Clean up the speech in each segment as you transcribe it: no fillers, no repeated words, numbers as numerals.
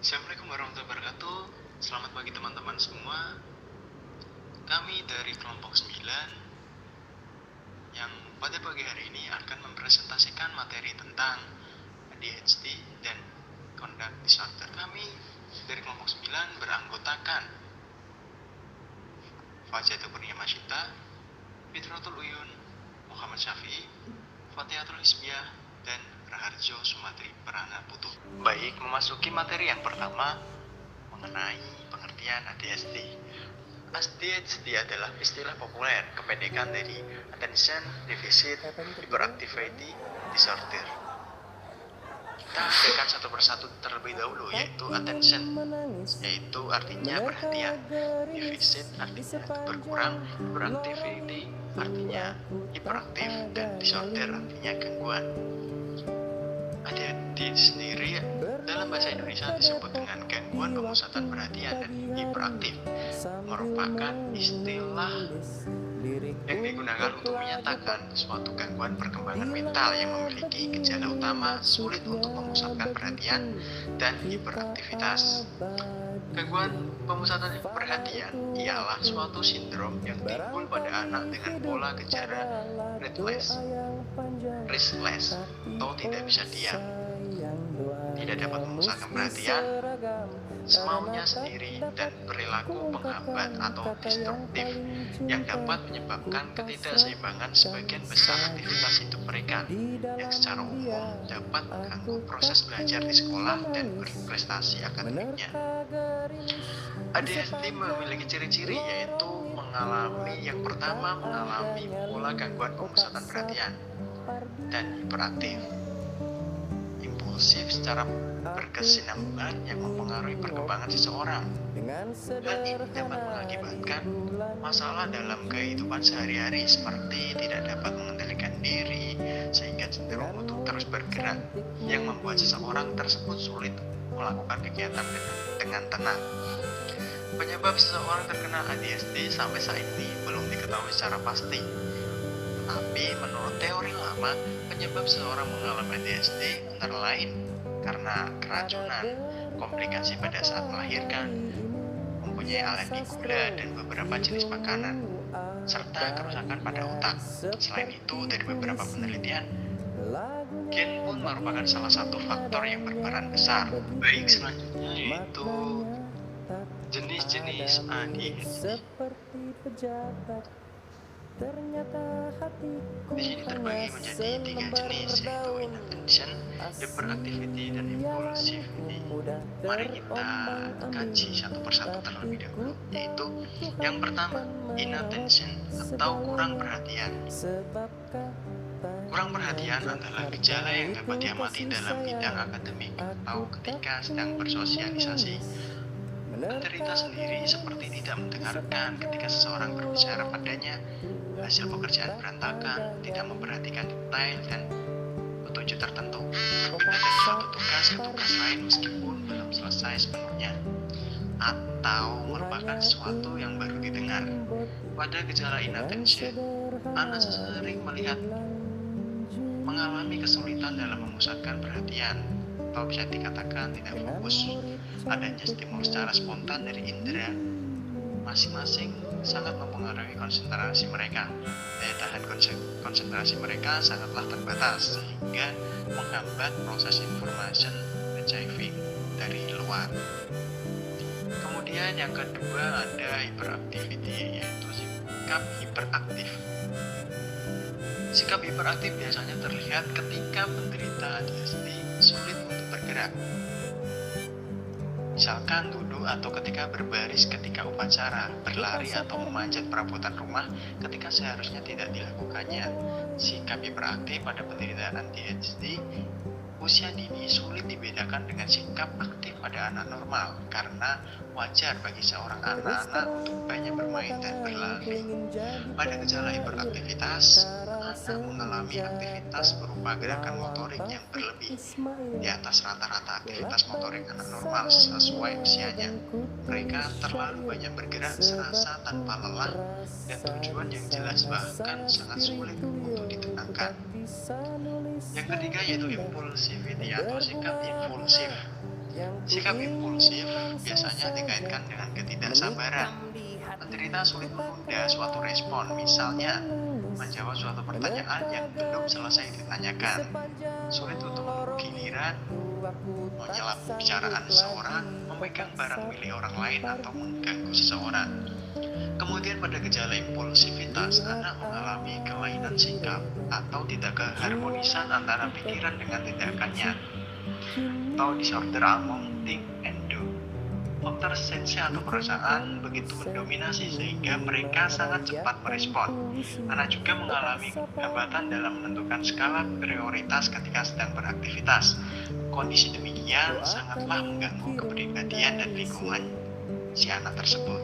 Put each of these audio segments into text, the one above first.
Assalamualaikum warahmatullahi wabarakatuh. Selamat pagi teman-teman semua. Kami dari kelompok 9 yang pada pagi hari ini akan mempresentasikan materi tentang ADHD dan conduct disorder. Kami dari kelompok 9 beranggotakan Fajatul Purniyamashita, Fitratul Uyun, Muhammad Syafi'i, Fatihatul Hisbiyah, dan Raharjo Sumatri Prana Putu. Baik, memasuki materi yang pertama mengenai pengertian ADHD. ADHD adalah istilah populer kependekan dari Attention Deficit Hyperactivity Disorder. Kita akan satu persatu terlebih dahulu, yaitu attention, yaitu artinya perhatian, deficit artinya berkurang, hyperactivity artinya hiperaktif, dan disorder artinya gangguan. ADHD sendiri dalam bahasa Indonesia disebut dengan gangguan pemusatan perhatian dan hiperaktif, merupakan istilah yang digunakan untuk menyatakan suatu gangguan perkembangan mental yang memiliki gejala utama sulit untuk memusatkan perhatian dan hiperaktivitas. Gangguan pemusatan perhatian ialah suatu sindrom yang timbul pada anak dengan pola gejala restless atau tidak bisa diam, tidak dapat memusatkan perhatian, semaunya sendiri, dan perilaku penghambat atau destruktif yang dapat menyebabkan ketidakseimbangan sebagian besar aktivitas hidup mereka, yang secara umum dapat mengganggu proses belajar di sekolah dan berprestasi akademiknya. ADHD memiliki ciri-ciri, yaitu yang pertama mengalami pola gangguan pemusatan perhatian dan hiperaktif, impulsif secara berkesinambungan yang mempengaruhi perkembangan seseorang. Hal ini dapat mengakibatkan masalah dalam kehidupan sehari-hari seperti tidak dapat mengendalikan diri sehingga cenderung untuk terus bergerak, yang membuat seseorang tersebut sulit melakukan kegiatan dengan tenang. Penyebab seseorang terkena ADHD sampai saat ini belum diketahui secara pasti. Tapi menurut teori lama, penyebab seseorang mengalami ADHD antara lain karena keracunan, komplikasi pada saat melahirkan, mempunyai alergi gula dan beberapa jenis makanan, serta kerusakan pada otak. Selain itu, dari beberapa penelitian, gen pun merupakan salah satu faktor yang berperan besar. Baik, selanjutnya yaitu jenis-jenis ADHD. Di sini terbagi menjadi 3 jenis, yaitu inattention, hyperactivity, dan impulsivity. Mari kita kaji satu persatu terlebih dahulu, yaitu yang pertama, inattention atau kurang perhatian. Kurang perhatian adalah gejala yang dapat diamati dalam bidang akademik atau ketika sedang bersosialisasi. Penderita sendiri seperti tidak mendengarkan ketika seseorang berbicara padanya, hasil pekerjaan berantakan, tidak memperhatikan detail dan petunjuk tertentu, berpindah dari suatu tugas ke tugas lain meskipun belum selesai sepenuhnya, atau merupakan sesuatu yang baru didengar. Pada gejala inattention, anak sering mengalami kesulitan dalam memusatkan perhatian, atau bisa dikatakan tidak fokus. Adanya stimulus secara spontan dari indera masing-masing sangat mempengaruhi konsentrasi mereka. Daya tahan konsentrasi mereka sangatlah terbatas sehingga menghambat proses information retrieving dari luar. Kemudian yang kedua ada hyperactivity, yaitu sikap hiperaktif. Sikap hiperaktif biasanya terlihat ketika penderita ADHD sulit untuk bergerak. Misalkan duduk atau ketika berbaris ketika upacara, berlari atau memanjat perabotan rumah ketika seharusnya tidak dilakukannya. Sikap hiperaktif pada penderita ADHD usia dini sulit dibedakan dengan sikap aktif pada anak normal, karena wajar bagi seorang anak-anak untuk banyak bermain dan berlari. Pada gejala hiperaktivitas, anak mengalami aktivitas berupa gerakan motorik yang berlebih di atas rata-rata aktivitas motorik anak normal sesuai usianya. Mereka terlalu banyak bergerak serasa tanpa lelah dan tujuan yang jelas, bahkan sangat sulit untuk ditenangkan. Yang ketiga yaitu impulsivity atau sikap impulsif. Sikap impulsif biasanya dikaitkan dengan ketidaksabaran. Penderita sulit menunda suatu respon, misalnya menjawab suatu pertanyaan yang belum selesai ditanyakan, sulit untuk menunggu giliran, menyela pembicaraan seseorang, memegang barang milik orang lain, atau mengganggu seseorang. Kemudian pada gejala impulsivitas, anak mengalami kelainan sikap atau tidak keharmonisan antara pikiran dengan tindakannya, atau disorder among think and do. Faktor sensi atau perasaan begitu mendominasi sehingga mereka sangat cepat merespon. Anak juga mengalami hambatan dalam menentukan skala prioritas ketika sedang beraktivitas. Kondisi demikian sangatlah mengganggu kepribadian dan lingkungan si anak tersebut.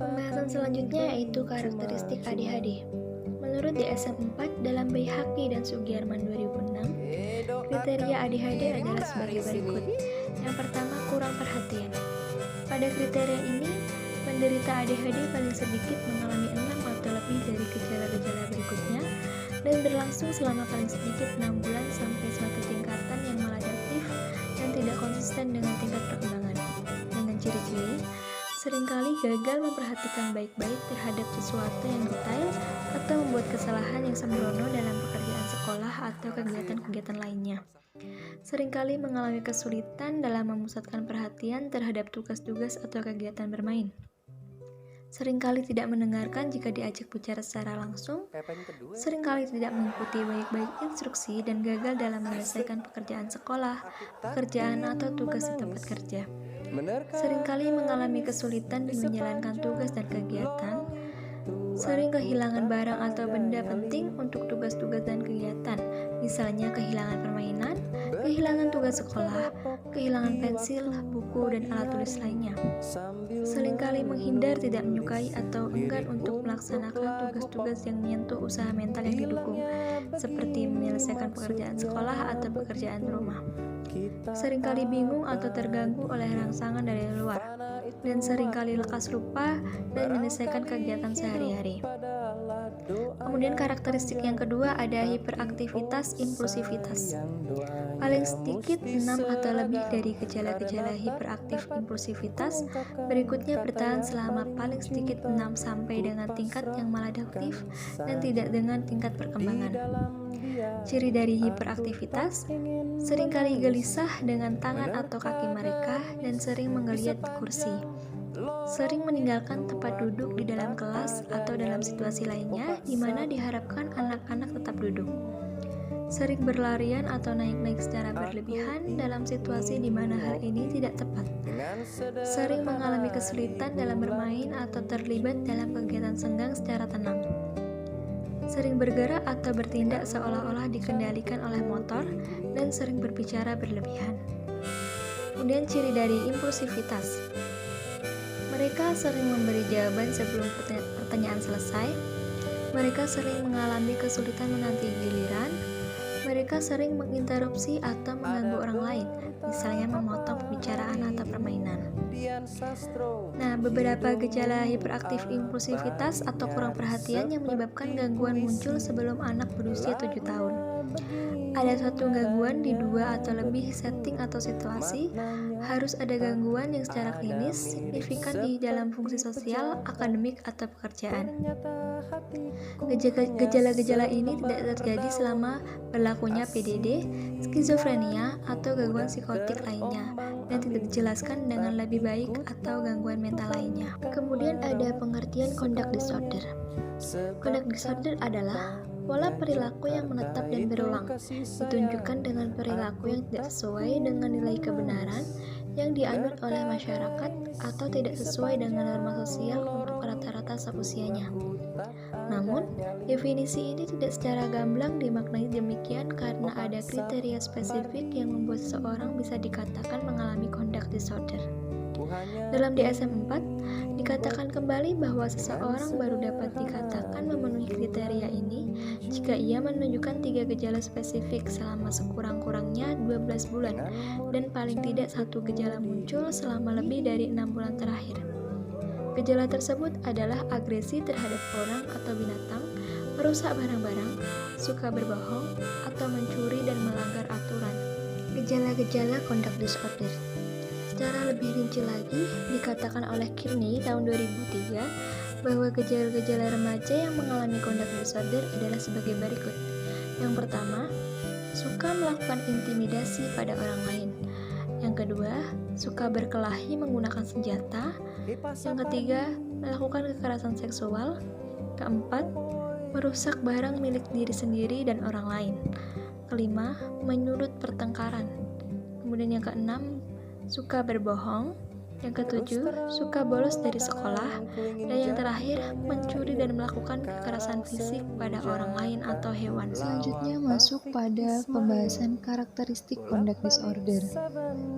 Pembahasan selanjutnya yaitu karakteristik ADHD. Menurut DSM-4 dalam Baihaqi dan Sugiarman 2006, kriteria ADHD adalah sebagai berikut. Yang pertama, kurang perhatian. Pada kriteria ini, penderita ADHD paling sedikit mengalami 6 atau lebih dari gejala-gejala berikutnya dan berlangsung selama paling sedikit 6 bulan sampai suatu tingkatan yang maladaptif dan tidak konsisten dengan tingkat perkembangan. Dengan ciri-ciri seringkali gagal memperhatikan baik-baik terhadap sesuatu yang detail atau membuat kesalahan yang sembrono dalam pekerjaan sekolah atau kegiatan-kegiatan lainnya. Seringkali mengalami kesulitan dalam memusatkan perhatian terhadap tugas-tugas atau kegiatan bermain. Seringkali tidak mendengarkan jika diajak bicara secara langsung. Seringkali tidak mengikuti baik-baik instruksi dan gagal dalam menyelesaikan pekerjaan sekolah, pekerjaan atau tugas di tempat kerja. Seringkali mengalami kesulitan menjalankan tugas dan kegiatan, sering kehilangan barang atau benda penting untuk tugas-tugas dan kegiatan, misalnya kehilangan permainan, kehilangan tugas sekolah, kehilangan pensil, buku, dan alat tulis lainnya. Seringkali menghindar, tidak menyukai, atau enggan untuk melaksanakan tugas-tugas yang menyentuh usaha mental yang didukung, seperti menyelesaikan pekerjaan sekolah atau pekerjaan rumah. Seringkali bingung atau terganggu oleh rangsangan dari luar, dan seringkali lekas lupa dan menyelesaikan kegiatan sehari-hari. Kemudian karakteristik yang kedua ada hiperaktivitas impulsivitas. Paling sedikit 6 atau lebih dari gejala-gejala hiperaktif impulsivitas berikutnya bertahan selama paling sedikit 6 sampai dengan tingkat yang maladaptif dan tidak dengan tingkat perkembangan. Ciri dari hiperaktivitas, seringkali gelisah dengan tangan atau kaki mereka dan sering menggeliat di kursi. Sering meninggalkan tempat duduk di dalam kelas atau dalam situasi lainnya di mana diharapkan anak-anak tetap duduk. Sering berlarian atau naik-naik secara berlebihan dalam situasi di mana hal ini tidak tepat. Sering mengalami kesulitan dalam bermain atau terlibat dalam kegiatan senggang secara tenang. Sering bergerak atau bertindak seolah-olah dikendalikan oleh motor dan sering berbicara berlebihan. Kemudian ciri dari impulsivitas. Mereka sering memberi jawaban sebelum pertanyaan selesai. Mereka sering mengalami kesulitan menanti giliran. Mereka sering menginterupsi atau mengganggu orang lain, misalnya memotong pembicaraan atau permainan. Nah, beberapa gejala hiperaktif impulsivitas atau kurang perhatian yang menyebabkan gangguan muncul sebelum anak berusia 7 tahun. Ada suatu gangguan di 2 atau lebih setting atau situasi. Harus ada gangguan yang secara klinis signifikan di dalam fungsi sosial, akademik, atau pekerjaan. Gejala-gejala ini tidak terjadi selama berlakunya PDD, skizofrenia, atau gangguan psikotik lainnya, dan tidak dijelaskan dengan lebih baik atau gangguan mental lainnya. Kemudian ada pengertian conduct disorder. Conduct disorder adalah pola perilaku yang menetap dan berulang, ditunjukkan dengan perilaku yang tidak sesuai dengan nilai kebenaran yang dianut oleh masyarakat atau tidak sesuai dengan norma sosial untuk rata-rata seusianya. Namun, definisi ini tidak secara gamblang dimaknai demikian karena ada kriteria spesifik yang membuat seseorang bisa dikatakan mengalami conduct disorder. Dalam DSM-4, dikatakan kembali bahwa seseorang baru dapat dikatakan memenuhi kriteria ini jika ia menunjukkan 3 gejala spesifik selama sekurang-kurangnya 12 bulan dan paling tidak 1 gejala muncul selama lebih dari 6 bulan terakhir. Gejala tersebut adalah agresi terhadap orang atau binatang, merusak barang-barang, suka berbohong, atau mencuri dan melanggar aturan. Gejala-gejala conduct disorder. Secara lebih rinci lagi, dikatakan oleh Kearney tahun 2003 bahwa gejala-gejala remaja yang mengalami conduct disorder adalah sebagai berikut. Yang pertama, suka melakukan intimidasi pada orang lain. Yang kedua, suka berkelahi menggunakan senjata. Yang ketiga, melakukan kekerasan seksual. Keempat, merusak barang milik diri sendiri dan orang lain. Kelima, menyulut pertengkaran. Kemudian yang keenam, suka berbohong. Yang ketujuh, suka bolos dari sekolah. Dan yang terakhir, mencuri dan melakukan kekerasan fisik pada orang lain atau hewan. Selanjutnya masuk pada pembahasan karakteristik conduct disorder.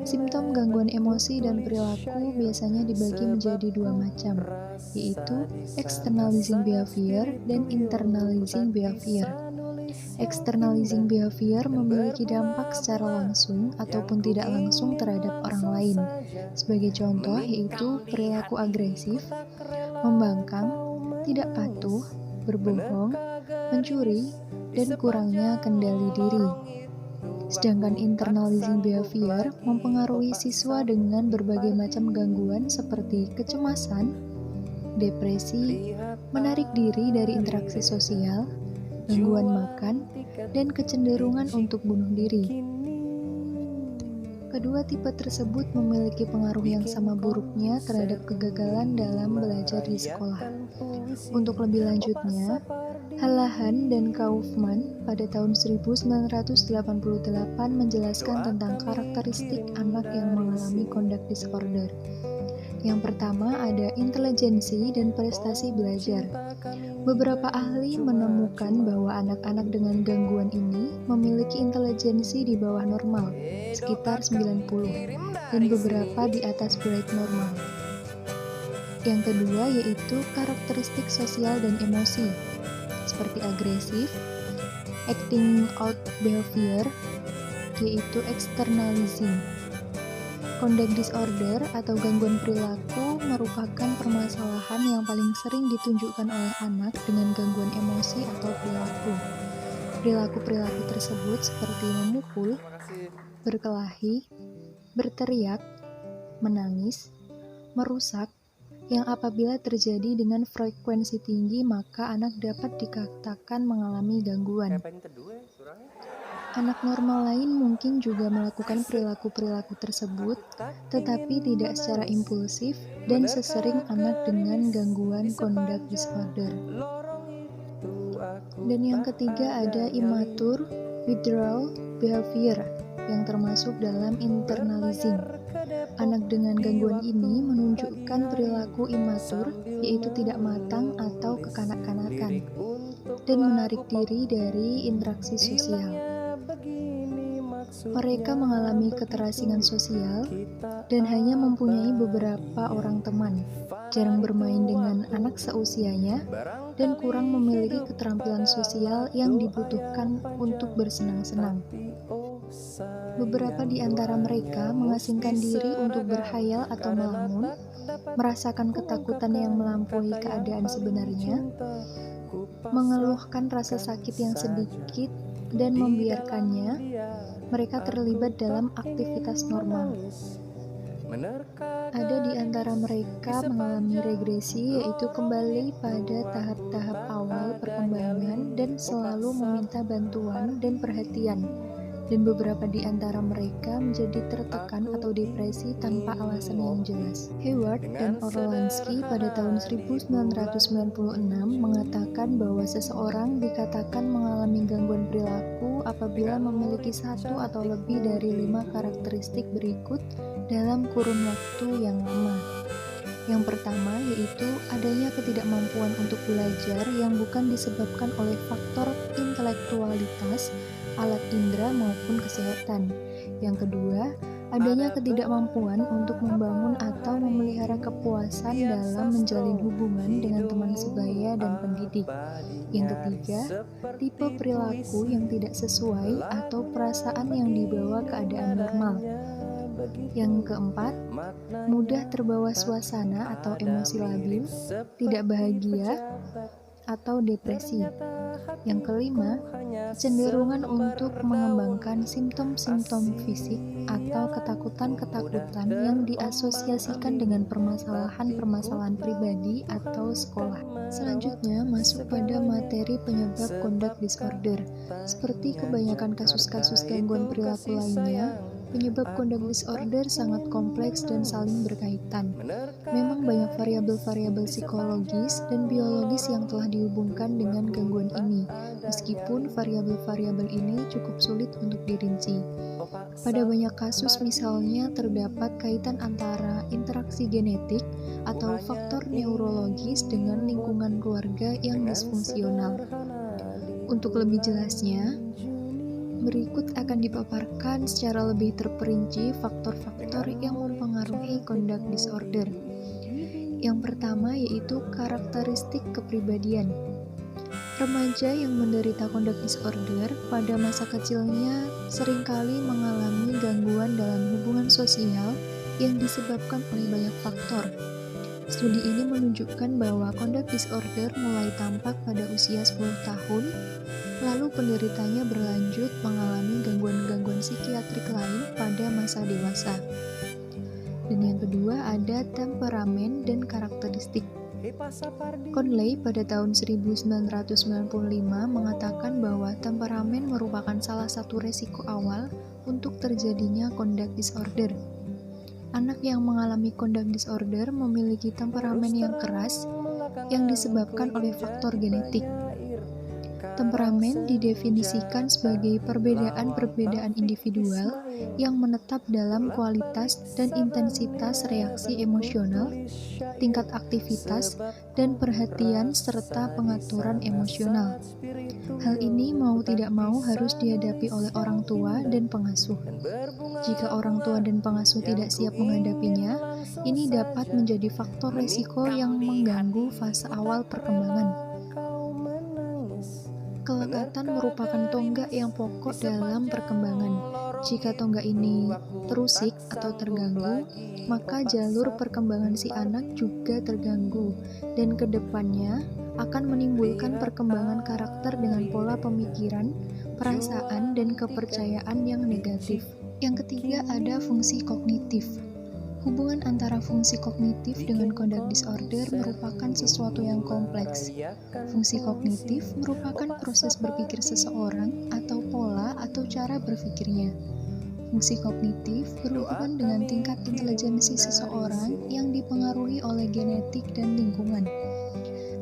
Simptom gangguan emosi dan perilaku biasanya dibagi menjadi dua macam, yaitu externalizing behavior dan internalizing behavior. Externalizing behavior memiliki dampak secara langsung ataupun tidak langsung terhadap orang lain. Sebagai contoh yaitu perilaku agresif, membangkang, tidak patuh, berbohong, mencuri, dan kurangnya kendali diri. Sedangkan internalizing behavior mempengaruhi siswa dengan berbagai macam gangguan seperti kecemasan, depresi, menarik diri dari interaksi sosial, gangguan makan, dan kecenderungan untuk bunuh diri. Kedua tipe tersebut memiliki pengaruh yang sama buruknya terhadap kegagalan dalam belajar di sekolah. Untuk lebih lanjutnya, Hallahan dan Kaufman pada tahun 1988 menjelaskan tentang karakteristik anak yang mengalami conduct disorder. Yang pertama ada intelijensi dan prestasi belajar. Beberapa ahli menemukan bahwa anak-anak dengan gangguan ini memiliki intelijensi di bawah normal, sekitar 90, dan beberapa di atas berat normal. Yang kedua yaitu karakteristik sosial dan emosi, seperti agresif, acting out behavior, yaitu externalizing. Conduct disorder atau gangguan perilaku merupakan permasalahan yang paling sering ditunjukkan oleh anak dengan gangguan emosi atau perilaku. Perilaku-perilaku tersebut seperti memukul, berkelahi, berteriak, menangis, merusak, yang apabila terjadi dengan frekuensi tinggi maka anak dapat dikatakan mengalami gangguan. Anak normal lain mungkin juga melakukan perilaku-perilaku tersebut, tetapi tidak secara impulsif dan sesering anak dengan gangguan conduct disorder. Dan yang ketiga ada immature withdrawal behavior yang termasuk dalam internalizing. Anak dengan gangguan ini menunjukkan perilaku imatur, yaitu tidak matang atau kekanak-kanakan, dan menarik diri dari interaksi sosial. Mereka mengalami keterasingan sosial dan hanya mempunyai beberapa orang teman, jarang bermain dengan anak seusianya, dan kurang memiliki keterampilan sosial yang dibutuhkan untuk bersenang-senang. Beberapa di antara mereka mengasingkan diri untuk berhayal atau melamun, merasakan ketakutan yang melampaui keadaan sebenarnya, mengeluhkan rasa sakit yang sedikit, dan membiarkannya. Mereka terlibat dalam aktivitas normal. Ada di antara mereka mengalami regresi, yaitu kembali pada tahap-tahap awal perkembangan dan selalu meminta bantuan dan perhatian. Dan beberapa di antara mereka menjadi tertekan atau depresi tanpa alasan yang jelas. Hayward dan Orlansky pada tahun 1996 mengatakan bahwa seseorang dikatakan mengalami gangguan perilaku apabila memiliki satu atau lebih dari 5 karakteristik berikut dalam kurun waktu yang lama. Yang pertama yaitu adanya ketidakmampuan untuk belajar yang bukan disebabkan oleh faktor intelektualitas, alat indera maupun kesehatan. Yang kedua, adanya ketidakmampuan untuk membangun atau memelihara kepuasan dalam menjalin hubungan dengan teman sebaya dan pendidik. Yang ketiga, tipe perilaku yang tidak sesuai atau perasaan yang dibawa keadaan normal. Yang keempat, mudah terbawa suasana atau emosi labil, tidak bahagia, atau depresi. Yang kelima, kecenderungan untuk mengembangkan simptom-simptom fisik atau ketakutan-ketakutan yang diasosiasikan dengan permasalahan-permasalahan pribadi atau sekolah. Selanjutnya, masuk pada materi penyebab conduct disorder. Seperti kebanyakan kasus-kasus gangguan perilaku lainnya, penyebab conduct disorder sangat kompleks dan saling berkaitan. Memang banyak variabel-variabel psikologis dan biologis yang telah dihubungkan dengan gangguan ini, meskipun variabel-variabel ini cukup sulit untuk dirinci. Pada banyak kasus misalnya terdapat kaitan antara interaksi genetik atau faktor neurologis dengan lingkungan keluarga yang disfungsional. Untuk lebih jelasnya, berikut akan dipaparkan secara lebih terperinci faktor-faktor yang mempengaruhi conduct disorder. Yang pertama yaitu karakteristik kepribadian. Remaja yang menderita conduct disorder pada masa kecilnya seringkali mengalami gangguan dalam hubungan sosial yang disebabkan oleh banyak faktor. Studi ini menunjukkan bahwa conduct disorder mulai tampak pada usia 10 tahun, lalu penderitanya berlanjut mengalami gangguan-gangguan psikiatrik lain pada masa dewasa. Dan yang kedua ada temperamen dan karakteristik. Conley pada tahun 1995 mengatakan bahwa temperamen merupakan salah satu resiko awal untuk terjadinya conduct disorder. Anak yang mengalami conduct disorder memiliki temperamen yang keras yang disebabkan oleh faktor genetik. Temperamen didefinisikan sebagai perbedaan-perbedaan individual yang menetap dalam kualitas dan intensitas reaksi emosional, tingkat aktivitas, dan perhatian serta pengaturan emosional. Hal ini mau tidak mau harus dihadapi oleh orang tua dan pengasuh. Jika orang tua dan pengasuh tidak siap menghadapinya, ini dapat menjadi faktor risiko yang mengganggu fase awal perkembangan. Kelekatan merupakan tonggak yang pokok dalam perkembangan. Jika tonggak ini terusik atau terganggu, maka jalur perkembangan si anak juga terganggu, dan kedepannya akan menimbulkan perkembangan karakter dengan pola pemikiran, perasaan, dan kepercayaan yang negatif. Yang ketiga ada fungsi kognitif. Hubungan antara fungsi kognitif dengan conduct disorder merupakan sesuatu yang kompleks. Fungsi kognitif merupakan proses berpikir seseorang atau pola atau cara berpikirnya. Fungsi kognitif berhubungan dengan tingkat intelijensi seseorang yang dipengaruhi oleh genetik dan lingkungan.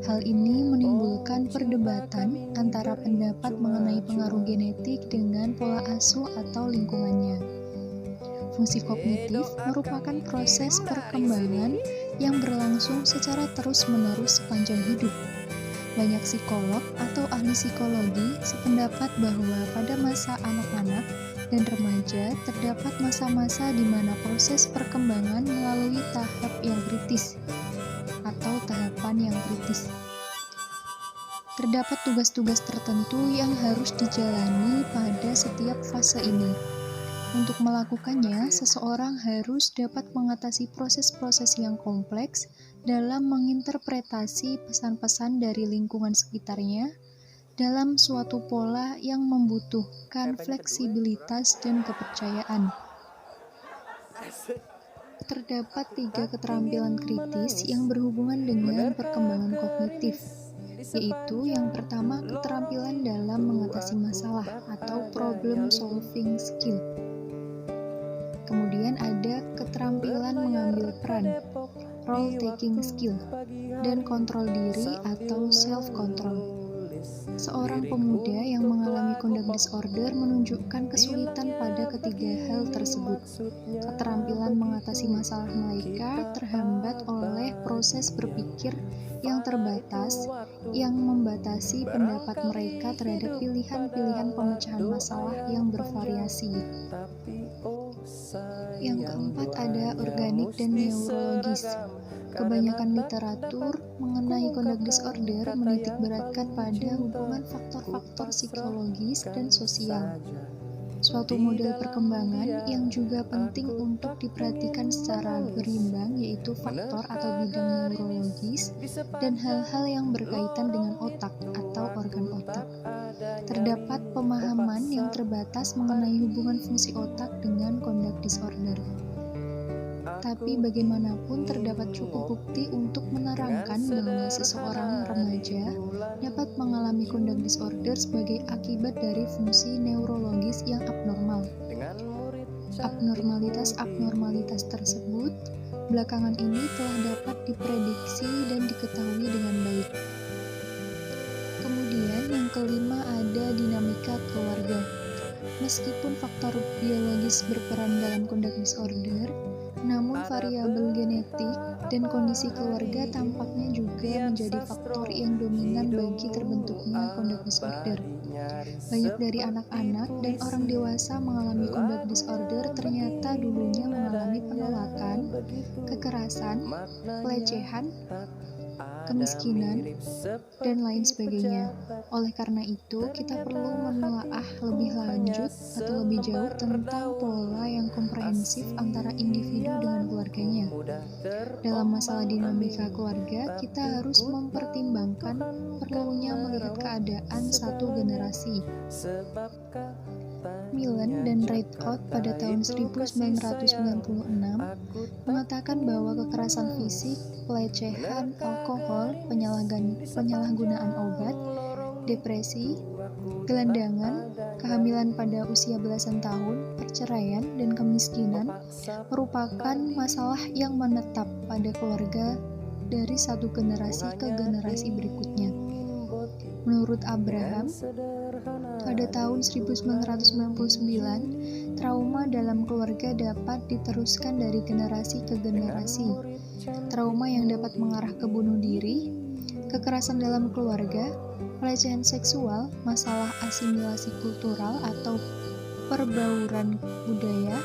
Hal ini menimbulkan perdebatan antara pendapat mengenai pengaruh genetik dengan pola asuh atau lingkungannya. Fungsi kognitif merupakan proses perkembangan yang berlangsung secara terus-menerus sepanjang hidup. Banyak psikolog atau ahli psikologi sependapat bahwa pada masa anak-anak dan remaja terdapat masa-masa di mana proses perkembangan melalui tahap yang kritis atau tahapan yang kritis. Terdapat tugas-tugas tertentu yang harus dijalani pada setiap fase ini. Untuk melakukannya, seseorang harus dapat mengatasi proses-proses yang kompleks dalam menginterpretasi pesan-pesan dari lingkungan sekitarnya dalam suatu pola yang membutuhkan fleksibilitas dan kepercayaan. Terdapat 3 keterampilan kritis yang berhubungan dengan perkembangan kognitif, yaitu yang pertama keterampilan dalam mengatasi masalah atau problem solving skill. Kemudian ada keterampilan mengambil peran, role taking skill, dan kontrol diri atau self control. Seorang pemuda yang mengalami conduct disorder menunjukkan kesulitan pada ketiga hal tersebut. Keterampilan mengatasi masalah mereka terhambat oleh proses berpikir yang terbatas yang membatasi pendapat mereka terhadap pilihan-pilihan pemecahan masalah yang bervariasi. Yang keempat ada organik dan neurologis. Kebanyakan literatur mengenai conduct disorder menitikberatkan pada hubungan faktor-faktor psikologis dan sosial. Suatu model perkembangan yang juga penting untuk diperhatikan secara berimbang yaitu faktor atau bidang neurologis dan hal-hal yang berkaitan dengan otak atau organ otak. Terdapat pemahaman yang terbatas mengenai hubungan fungsi otak dengan conduct disorder. Tapi bagaimanapun terdapat cukup bukti untuk menerangkan bahwa seseorang remaja dapat mengalami conduct disorder sebagai akibat dari fungsi neurologis yang abnormal. Abnormalitas tersebut belakangan ini telah dapat diprediksi dan diketahui dengan baik. Kemudian yang kelima ada dinamika keluarga. Meskipun faktor biologis berperan dalam conduct disorder, namun variabel genetik dan kondisi keluarga tampaknya juga menjadi faktor yang dominan bagi terbentuknya conduct disorder. Banyak dari anak-anak dan orang dewasa mengalami conduct disorder ternyata dulunya mengalami penolakan, kekerasan, pelecehan, kemiskinan, dan lain sebagainya. Oleh karena itu, kita perlu menelaah lebih lanjut atau lebih jauh tentang pola yang komprehensif antara individu dengan keluarganya. Dalam masalah dinamika keluarga, kita harus mempertimbangkan perlunya melihat keadaan satu generasi. Millen dan Rideout pada tahun 1996 mengatakan bahwa kekerasan fisik, pelecehan, alkohol, penyalahgunaan obat, depresi, gelandangan, kehamilan pada usia belasan tahun, perceraian, dan kemiskinan merupakan masalah yang menetap pada keluarga dari satu generasi ke generasi berikutnya. Menurut Abraham, pada tahun 1999, trauma dalam keluarga dapat diteruskan dari generasi ke generasi. Trauma yang dapat mengarah ke bunuh diri, kekerasan dalam keluarga, pelecehan seksual, masalah asimilasi kultural atau perbauran budaya,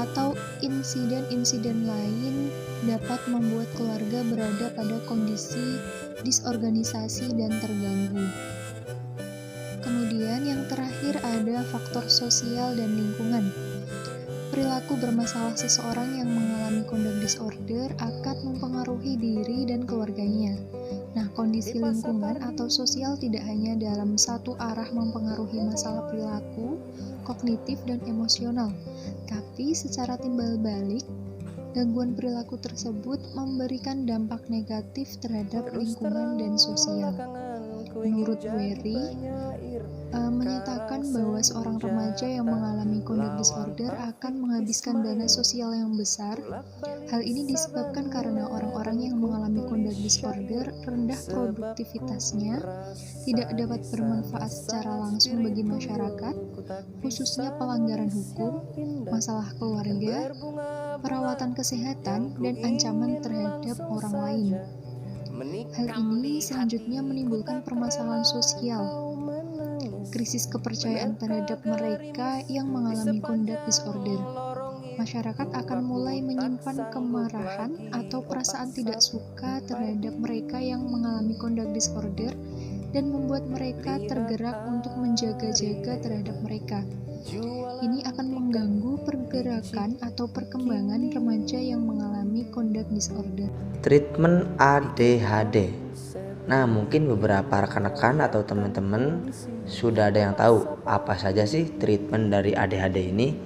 atau insiden-insiden lain dapat membuat keluarga berada pada kondisi disorganisasi dan terganggu. Kemudian yang terakhir ada faktor sosial dan lingkungan. Perilaku bermasalah seseorang yang mengalami conduct disorder akan mempengaruhi diri dan keluarganya. Nah, kondisi lingkungan atau sosial tidak hanya dalam satu arah mempengaruhi masalah perilaku, kognitif, dan emosional, tapi secara timbal balik, gangguan perilaku tersebut memberikan dampak negatif terhadap lingkungan dan sosial. Menurut Wery, menyatakan bahwa seorang remaja yang mengalami conduct disorder akan menghabiskan dana sosial yang besar. Hal ini disebabkan karena orang-orang yang mengalami conduct disorder rendah produktivitasnya, tidak dapat bermanfaat secara langsung bagi masyarakat, khususnya pelanggaran hukum, masalah keluarga, perawatan kesehatan, dan ancaman terhadap orang lain. Hal ini selanjutnya menimbulkan permasalahan sosial, krisis kepercayaan terhadap mereka yang mengalami conduct disorder. Masyarakat akan mulai menyimpan kemarahan atau perasaan tidak suka terhadap mereka yang mengalami conduct disorder dan membuat mereka tergerak untuk menjaga-jaga terhadap mereka. Ini akan mengganggu pergerakan atau perkembangan remaja yang mengalami conduct disorder. Treatment ADHD. Nah, mungkin beberapa rekan-rekan atau teman-teman sudah ada yang tahu apa saja sih treatment dari ADHD ini.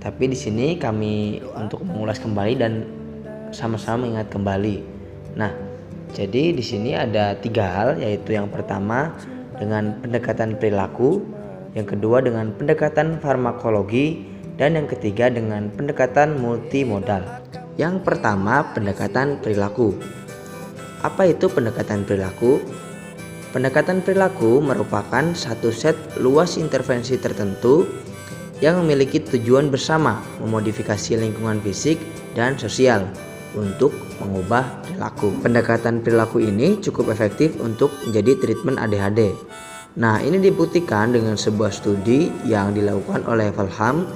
Tapi di sini kami untuk mengulas kembali dan sama-sama mengingat kembali. Nah, jadi di sini ada 3 hal, yaitu yang pertama dengan pendekatan perilaku, yang kedua dengan pendekatan farmakologi, dan yang ketiga dengan pendekatan multimodal. Yang pertama, pendekatan perilaku. Apa itu pendekatan perilaku? Pendekatan perilaku merupakan satu set luas intervensi tertentu yang memiliki tujuan bersama memodifikasi lingkungan fisik dan sosial untuk mengubah perilaku. Pendekatan perilaku ini cukup efektif untuk menjadi treatment ADHD. Nah, ini dibuktikan dengan sebuah studi yang dilakukan oleh Fulham,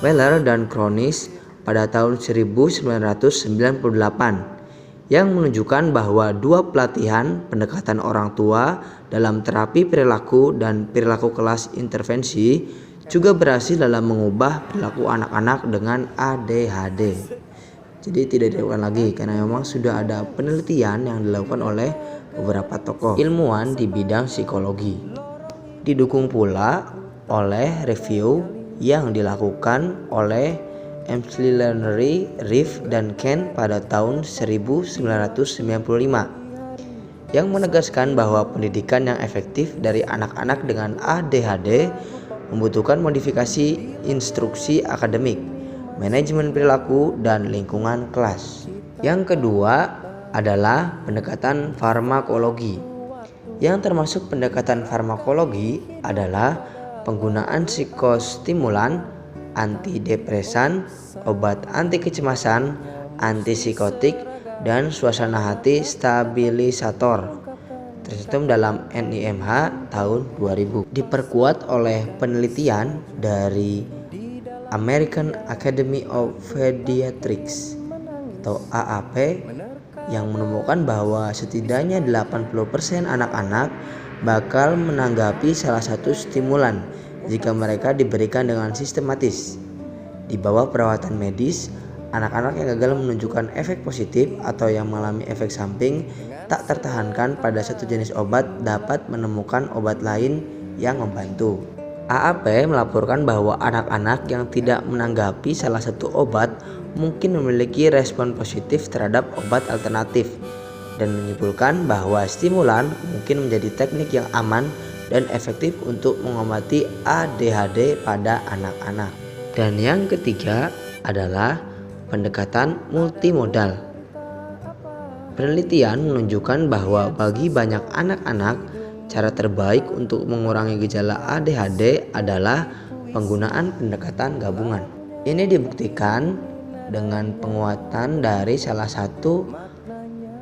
Weller, dan Kronis pada tahun 1998 yang menunjukkan bahwa dua pelatihan pendekatan orang tua dalam terapi perilaku dan perilaku kelas intervensi juga berhasil dalam mengubah perilaku anak-anak dengan ADHD. Jadi tidak dilakukan lagi karena memang sudah ada penelitian yang dilakukan oleh beberapa tokoh ilmuwan di bidang psikologi. Didukung pula oleh review yang dilakukan oleh McLeary, Riff, dan Ken pada tahun 1995 yang menegaskan bahwa pendidikan yang efektif dari anak-anak dengan ADHD membutuhkan modifikasi instruksi akademik, manajemen perilaku, dan lingkungan kelas. Yang kedua adalah pendekatan farmakologi. Yang termasuk pendekatan farmakologi adalah penggunaan psikostimulan, antidepresan, obat anti kecemasan, antipsikotik, dan suasana hati stabilisator tercantum dalam NIMH tahun 2000. Diperkuat oleh penelitian dari American Academy of Pediatrics atau AAP yang menemukan bahwa setidaknya 80% anak-anak bakal menanggapi salah satu stimulan jika mereka diberikan dengan sistematis. Di bawah perawatan medis, anak-anak yang gagal menunjukkan efek positif atau yang mengalami efek samping tak tertahankan pada satu jenis obat dapat menemukan obat lain yang membantu. AAP melaporkan bahwa anak-anak yang tidak menanggapi salah satu obat mungkin memiliki respon positif terhadap obat alternatif dan menyimpulkan bahwa stimulan mungkin menjadi teknik yang aman dan efektif untuk mengobati ADHD pada anak-anak. Dan yang ketiga adalah pendekatan multimodal. Penelitian menunjukkan bahwa bagi banyak anak-anak, cara terbaik untuk mengurangi gejala ADHD adalah penggunaan pendekatan gabungan. Ini dibuktikan dengan penguatan dari salah satu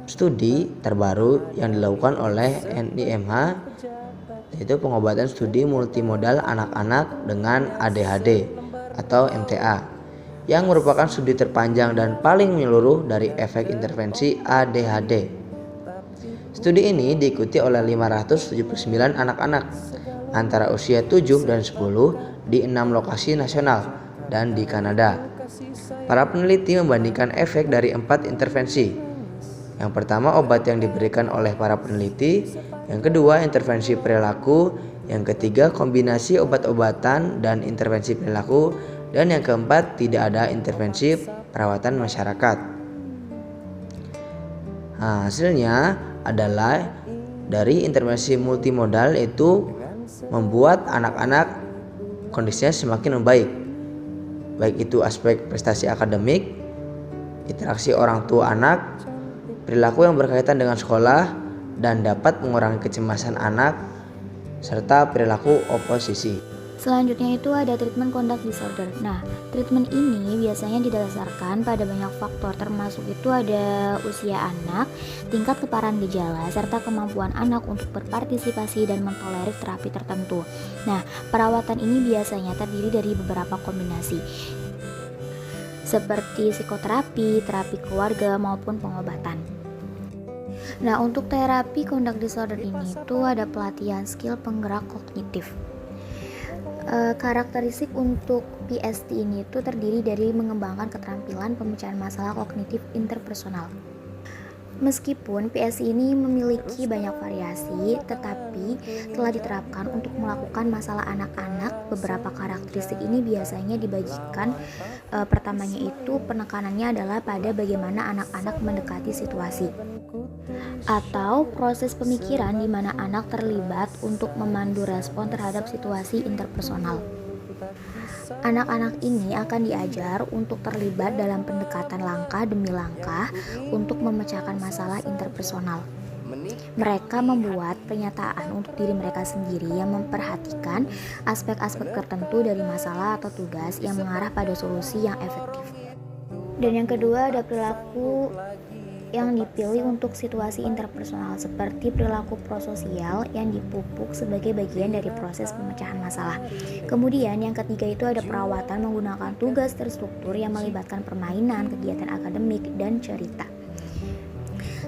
studi terbaru yang dilakukan oleh NIMH, yaitu pengobatan studi multimodal anak-anak dengan ADHD atau MTA, yang merupakan studi terpanjang dan paling menyeluruh dari efek intervensi ADHD. Studi ini diikuti oleh 579 anak-anak antara usia 7 dan 10 di 6 lokasi nasional dan di Kanada. Para peneliti membandingkan efek dari 4 intervensi. Yang pertama, obat yang diberikan oleh para peneliti. Yang kedua, intervensi perilaku. Yang ketiga, kombinasi obat-obatan dan intervensi perilaku. Dan yang keempat, tidak ada intervensi perawatan masyarakat. Hasilnya adalah dari intervensi multimodal itu membuat anak-anak kondisinya semakin membaik, baik itu aspek prestasi akademik, interaksi orang tua anak, perilaku yang berkaitan dengan sekolah, dan dapat mengurangi kecemasan anak serta perilaku oposisi. Selanjutnya itu ada treatment conduct disorder. Nah, treatment ini biasanya didasarkan pada banyak faktor, termasuk itu ada usia anak, tingkat keparahan gejala, serta kemampuan anak untuk berpartisipasi dan mentolerir terapi tertentu. Nah, perawatan ini biasanya terdiri dari beberapa kombinasi, seperti psikoterapi, terapi keluarga, maupun pengobatan. Nah, untuk terapi conduct disorder ini itu ada pelatihan skill penggerak kognitif. Karakteristik untuk PST ini itu terdiri dari mengembangkan keterampilan pemecahan masalah kognitif interpersonal. Meskipun PST ini memiliki banyak variasi, tetapi telah diterapkan untuk melakukan masalah anak-anak. Beberapa karakteristik ini biasanya dibagikan. Pertamanya itu penekanannya adalah pada bagaimana anak-anak mendekati situasi, atau proses pemikiran di mana anak terlibat untuk memandu respon terhadap situasi interpersonal. Anak-anak ini akan diajar untuk terlibat dalam pendekatan langkah demi langkah untuk memecahkan masalah interpersonal. Mereka membuat pernyataan untuk diri mereka sendiri yang memperhatikan aspek-aspek tertentu dari masalah atau tugas yang mengarah pada solusi yang efektif. Dan yang kedua ada perilaku yang dipilih untuk situasi interpersonal, seperti perilaku prososial yang dipupuk sebagai bagian dari proses pemecahan masalah. Kemudian yang ketiga itu ada perawatan menggunakan tugas terstruktur yang melibatkan permainan, kegiatan akademik, dan cerita.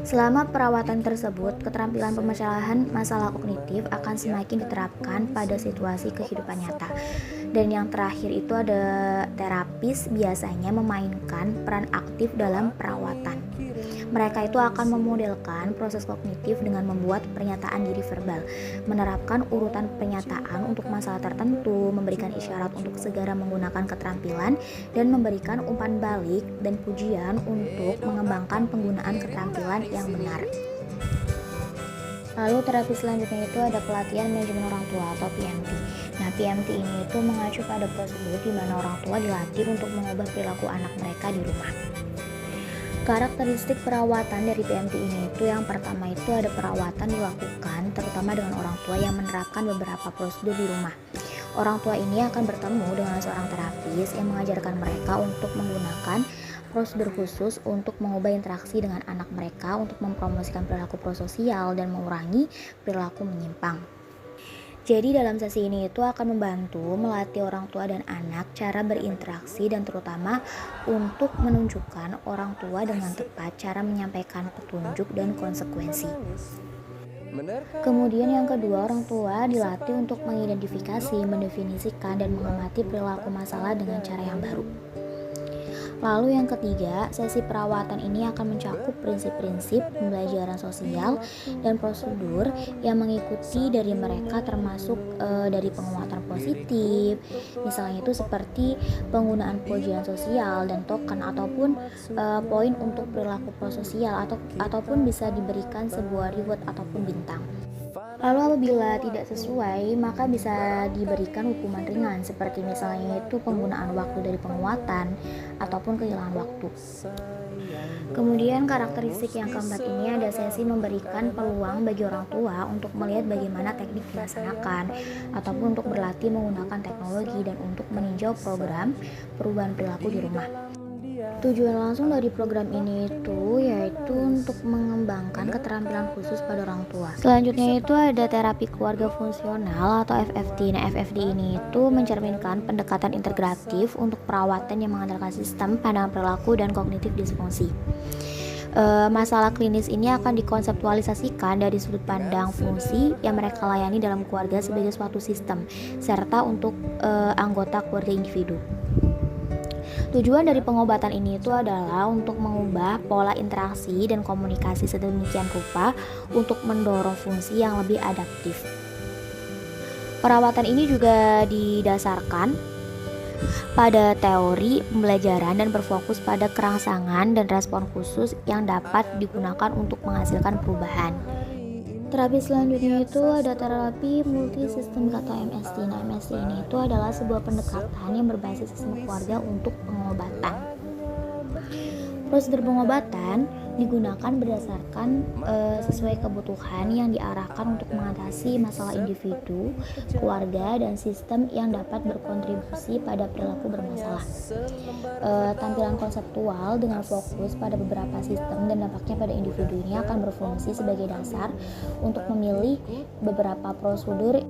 Selama perawatan tersebut, keterampilan pemecahan masalah kognitif akan semakin diterapkan pada situasi kehidupan nyata. Dan yang terakhir itu ada terapis biasanya memainkan peran aktif dalam perawatan. Mereka itu akan memodelkan proses kognitif dengan membuat pernyataan diri verbal, menerapkan urutan pernyataan untuk masalah tertentu, memberikan isyarat untuk segera menggunakan keterampilan, dan memberikan umpan balik dan pujian untuk mengembangkan penggunaan keterampilan yang benar. Lalu terapi selanjutnya itu ada pelatihan manajemen orang tua atau PMT. Nah, PMT ini itu mengacu pada prosedur di mana orang tua dilatih untuk mengubah perilaku anak mereka di rumah. Karakteristik perawatan dari PMT ini itu yang pertama itu ada perawatan dilakukan terutama dengan orang tua yang menerapkan beberapa prosedur di rumah. Orang tua ini akan bertemu dengan seorang terapis yang mengajarkan mereka untuk menggunakan prosedur khusus untuk mengubah interaksi dengan anak mereka untuk mempromosikan perilaku prososial dan mengurangi perilaku menyimpang. Jadi dalam sesi ini itu akan membantu melatih orang tua dan anak cara berinteraksi dan terutama untuk menunjukkan orang tua dengan tepat cara menyampaikan petunjuk dan konsekuensi. Kemudian yang kedua, orang tua dilatih untuk mengidentifikasi, mendefinisikan, dan mengamati perilaku masalah dengan cara yang baru. Lalu yang ketiga, sesi perawatan ini akan mencakup prinsip-prinsip pembelajaran sosial dan prosedur yang mengikuti dari mereka termasuk dari penguatan positif, misalnya itu seperti penggunaan pujian sosial dan token ataupun poin untuk perilaku prososial ataupun bisa diberikan sebuah reward ataupun bintang. Lalu apabila tidak sesuai, maka bisa diberikan hukuman ringan seperti misalnya itu penggunaan waktu dari penguatan ataupun kehilangan waktu. Kemudian karakteristik yang keempat ini ada sesi memberikan peluang bagi orang tua untuk melihat bagaimana teknik dilaksanakan ataupun untuk berlatih menggunakan teknologi dan untuk meninjau program perubahan perilaku di rumah. Tujuan langsung dari program ini itu yaitu untuk mengembangkan keterampilan khusus pada orang tua. Selanjutnya itu ada terapi keluarga fungsional atau FFT. Nah, FFD ini itu mencerminkan pendekatan integratif untuk perawatan yang mengandalkan sistem pandangan perilaku dan kognitif disfungsi. Masalah klinis ini akan dikonseptualisasikan dari sudut pandang fungsi yang mereka layani dalam keluarga sebagai suatu sistem serta untuk anggota keluarga individu. Tujuan dari pengobatan ini itu adalah untuk mengubah pola interaksi dan komunikasi sedemikian rupa untuk mendorong fungsi yang lebih adaptif. Perawatan ini juga didasarkan pada teori pembelajaran dan berfokus pada kerangsangan dan respon khusus yang dapat digunakan untuk menghasilkan perubahan. Terapi selanjutnya itu ada terapi multisistem atau MST. Nah, MST ini itu adalah sebuah pendekatan yang berbasis sistem keluarga untuk pengobatan. Prosedur pengobatan digunakan berdasarkan sesuai kebutuhan yang diarahkan untuk mengatasi masalah individu, keluarga, dan sistem yang dapat berkontribusi pada perilaku bermasalah. Tampilan konseptual dengan fokus pada beberapa sistem dan dampaknya pada individu ini akan berfungsi sebagai dasar untuk memilih beberapa prosedur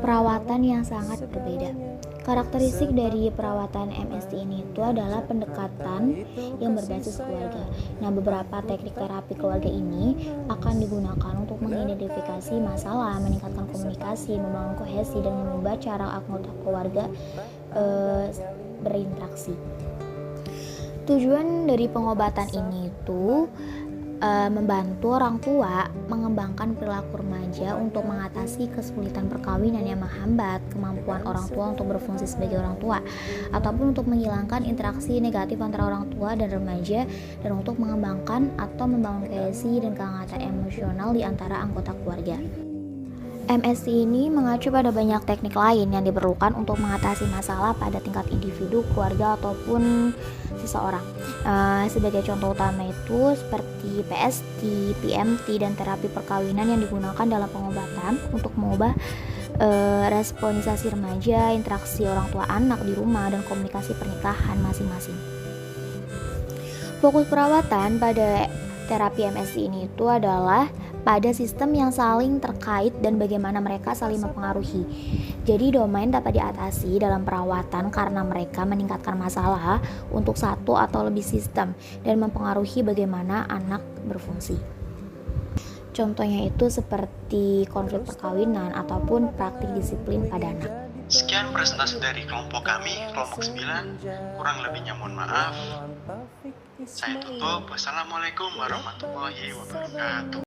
perawatan yang sangat berbeda. Karakteristik dari perawatan MST ini itu adalah pendekatan yang berbasis keluarga. Nah, beberapa teknik terapi keluarga ini akan digunakan untuk mengidentifikasi masalah, meningkatkan komunikasi, membangun kohesi, dan mengubah cara anggota keluarga berinteraksi. Tujuan dari pengobatan ini itu membantu orang tua mengembangkan perilaku remaja untuk mengatasi kesulitan perkawinan yang menghambat kemampuan orang tua untuk berfungsi sebagai orang tua, ataupun untuk menghilangkan interaksi negatif antara orang tua dan remaja, dan untuk mengembangkan atau membangun kohesi dan kehangatan emosional di antara anggota keluarga. MST ini mengacu pada banyak teknik lain yang diperlukan untuk mengatasi masalah pada tingkat individu, keluarga, ataupun seseorang. Sebagai contoh utama itu seperti PST, PMT, dan terapi perkawinan yang digunakan dalam pengobatan untuk mengubah responisasi remaja, interaksi orang tua anak di rumah, dan komunikasi pernikahan masing-masing. Fokus perawatan pada terapi MST ini itu adalah pada sistem yang saling terkait dan bagaimana mereka saling mempengaruhi. Jadi domain dapat diatasi dalam perawatan karena mereka meningkatkan masalah untuk satu atau lebih sistem dan mempengaruhi bagaimana anak berfungsi. Contohnya itu seperti konflik perkawinan ataupun praktik disiplin pada anak. Sekian presentasi dari kelompok kami, kelompok 9. Kurang lebihnya mohon maaf. Saya tutup. Wassalamualaikum warahmatullahi wabarakatuh.